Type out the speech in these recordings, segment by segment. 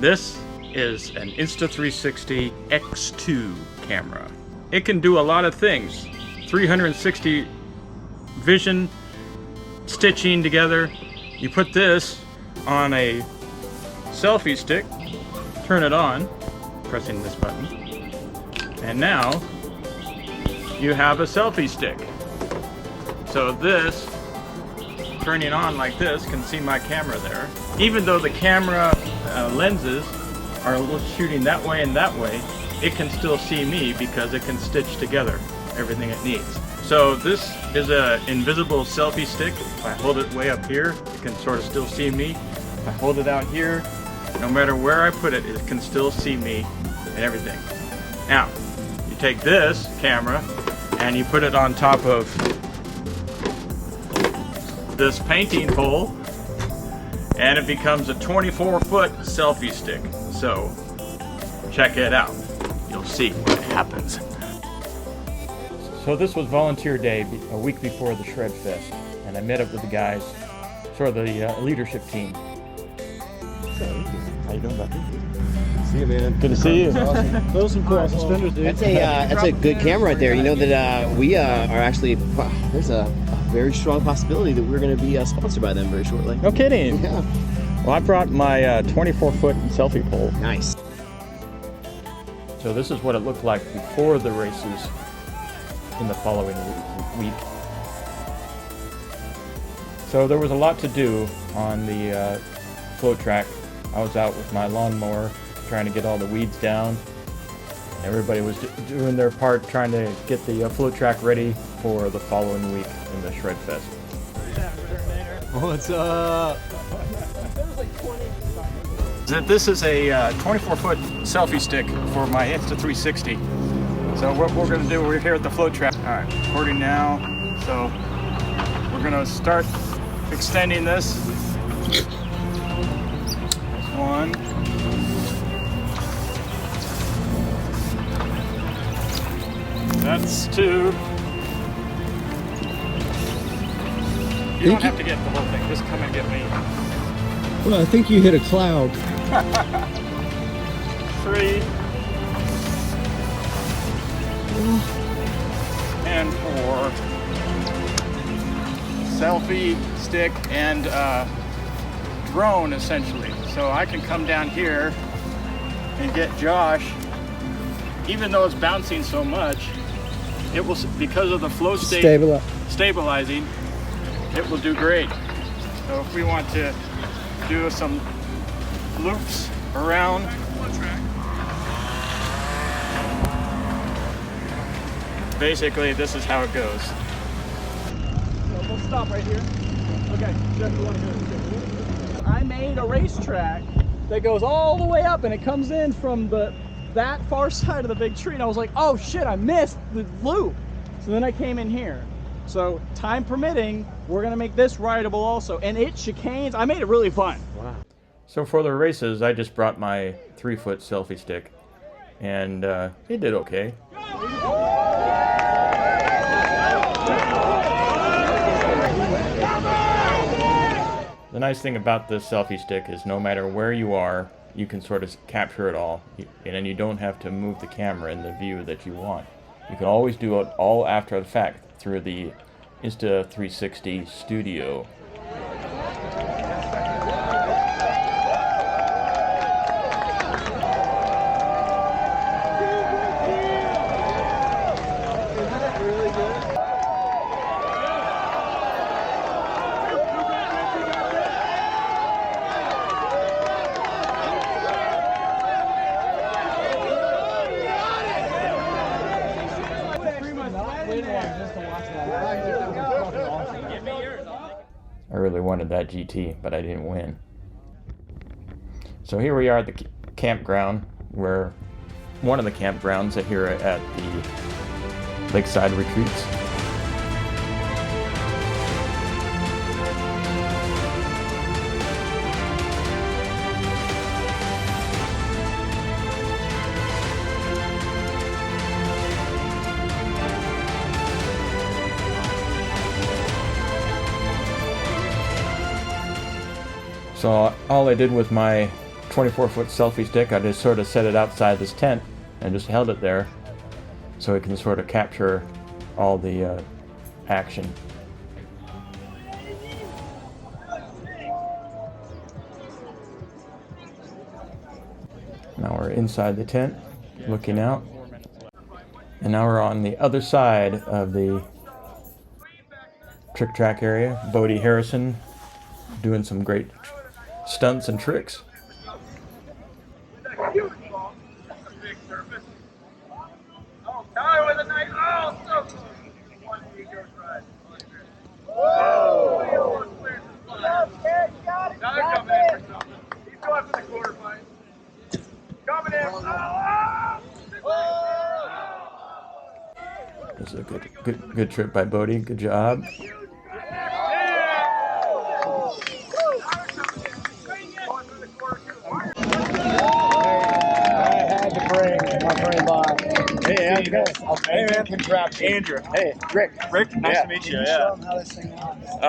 This is an Insta360 X2 camera. It can do a lot of things. 360 vision, stitching together. You put this on a selfie stick, turn it on, pressing this button, and now you have a selfie stick. So this, turning on like this, can see my camera there. Even though the camera lenses are shooting that way and that way, it can still see me because it can stitch together everything it needs. So this is an invisible selfie stick. If I hold it way up here, it can sort of still see me. If I hold it out here, no matter where I put it, it can still see me and everything. Now, you take this camera and you put it on top of this painting pole, and it becomes a 24-foot selfie stick. So check it out. You'll see what happens. So this was volunteer day a week before the Shred Fest, and I met up with the guys, sort of the leadership team. So, how you doing, Bucky? See you, man. Good to see you. Awesome. Those are some cool suspenders, dude. That's a good camera right there. You know that we are actually, there's a very strong possibility that we're going to be sponsored by them very shortly. No kidding. Yeah. Well, I brought my 24-foot selfie pole. Nice. So this is what it looked like before the races in the following week. So there was a lot to do on the float track. I was out with my lawnmower trying to get all the weeds down. Everybody was doing their part trying to get the float track ready for the following week in the Shred Fest. What's up? This is a 24-foot selfie stick for my Insta360. So what we're going to do, we're here at the float track. All right, recording now. So we're going to start extending this. There's one. That's two. You don't have to get the whole thing, just come and get me. Well, I think you hit a cloud. 3 and 4. Selfie stick and drone essentially. So I can come down here and get Josh. Even though it's bouncing so much, it will, because of the flow state stabilizing, it will do great. So if we want to do some loops around, basically this is how it goes. So we'll stop right here. Okay, Jeff, you want to go? I made a racetrack that goes all the way up and it comes in from that far side of the big tree, and I was like, oh shit, I missed the loop. So then I came in here. So time permitting, we're gonna make this rideable also, and it chicanes. I made it really fun. Wow. So for the races, I just brought my 3-foot selfie stick, and it did okay. The nice thing about this selfie stick is no matter where you are, you can sort of capture it all, and then you don't have to move the camera in the view that you want. You can always do it all after the fact through the Insta360 Studio. I really wanted that GT, but I didn't win. So here we are at the campground, where one of the campgrounds here at the Lakeside Retreats. So all I did with my 24-foot selfie stick. I just sort of set it outside this tent and just held it there so it can sort of capture all the action. Now we're inside the tent, looking out. And now we're on the other side of the trick track area. Bodie Harrison doing some great stunts and tricks. This is a good trip by Bodie. Good job. Hey, how's it going? Hey, man. Andrew. Hey, Rick. Rick, nice to meet you. Yeah.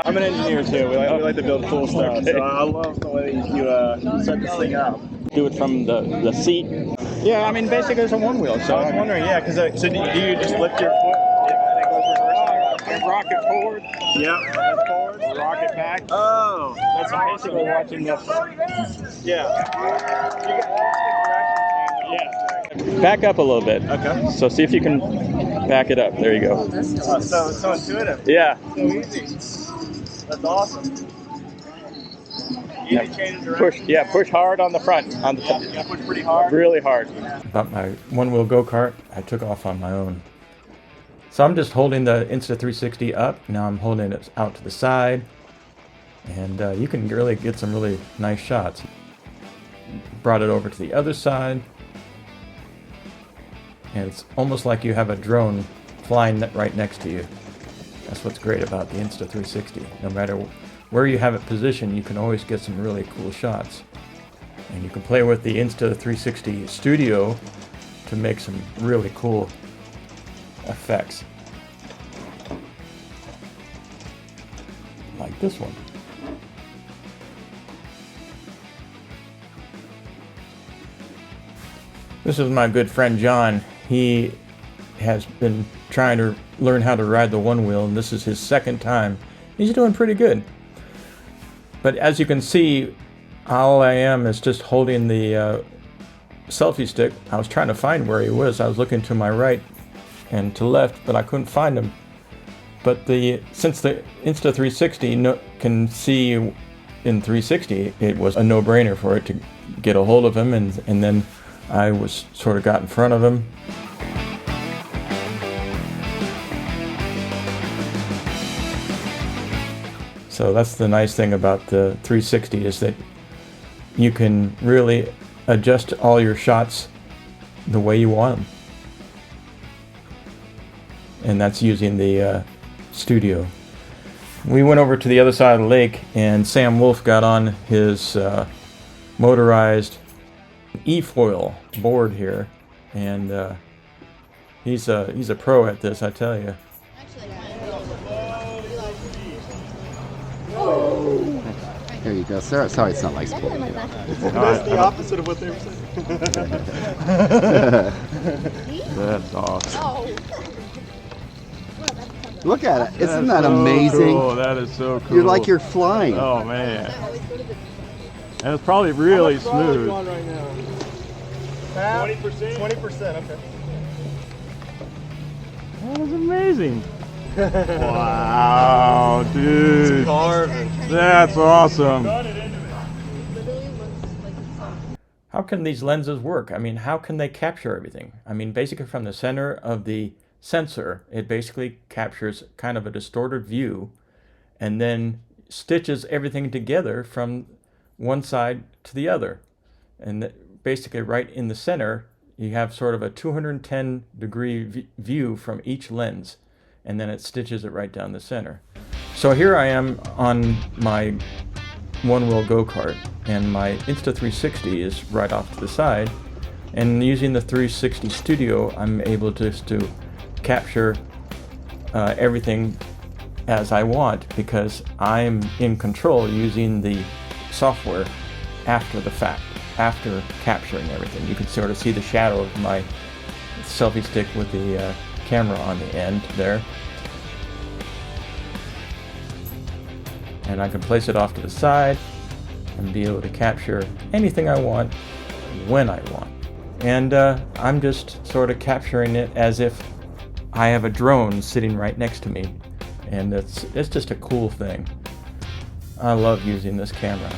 I'm an engineer too. We like to build cool stuff. So I love the way you set this thing up. Do it from the seat. Yeah, I mean, basically it's a one wheel. So I was wondering, yeah, because so do you just lift your foot and it goes reverse and rock it forward? Yep. And forward, rock it back. Oh, That's basically watching this. Yeah. Yeah. Back up a little bit. Okay. So see if you can back it up. There you go. So intuitive. Yeah. So easy. That's awesome. Easy change of Push. direction. Yeah. Push hard on the front. On the top. You gotta push pretty hard. Really hard. About my one-wheel go-kart, I took off on my own. So I'm just holding the Insta360 up. Now I'm holding it out to the side. And you can really get some really nice shots. Brought it over to the other side. And it's almost like you have a drone flying right next to you. That's what's great about the Insta360. No matter where you have it positioned, you can always get some really cool shots. And you can play with the Insta360 Studio to make some really cool effects. Like this one. This is my good friend John. He has been trying to learn how to ride the one wheel, and this is his second time. He's doing pretty good. But as you can see, all I am is just holding the selfie stick. I was trying to find where he was. I was looking to my right and to left, but I couldn't find him. But since the Insta360 can see in 360, it was a no-brainer for it to get a hold of him, and then I was sort of got in front of him. So that's the nice thing about the 360 is that you can really adjust all your shots the way you want them. And that's using the studio. We went over to the other side of the lake and Sam Wolf got on his motorized e-foil board here, and he's a pro at this, I tell you. There you go, sir. Sorry, it's not like sport. That's the opposite of what they were saying. That's awesome. Look at it. Isn't that amazing? Cool. That is so cool. You're like you're flying. Oh man. And it's probably really smooth. On right now? 20%. 20%. Okay. That is amazing. Wow, dude. Carving. That's awesome. How can these lenses work? I mean, how can they capture everything? I mean, basically from the center of the sensor, it basically captures kind of a distorted view and then stitches everything together from one side to the other. And basically right in the center, you have sort of a 210 degree view from each lens, and then it stitches it right down the center. So here I am on my one-wheel go-kart, and my Insta360 is right off to the side, and using the 360 Studio, I'm able to capture everything as I want, because I'm in control using the software after the fact. after capturing everything. You can sort of see the shadow of my selfie stick with the camera on the end there. And I can place it off to the side and be able to capture anything I want when I want. And I'm just sort of capturing it as if I have a drone sitting right next to me. And it's just a cool thing. I love using this camera.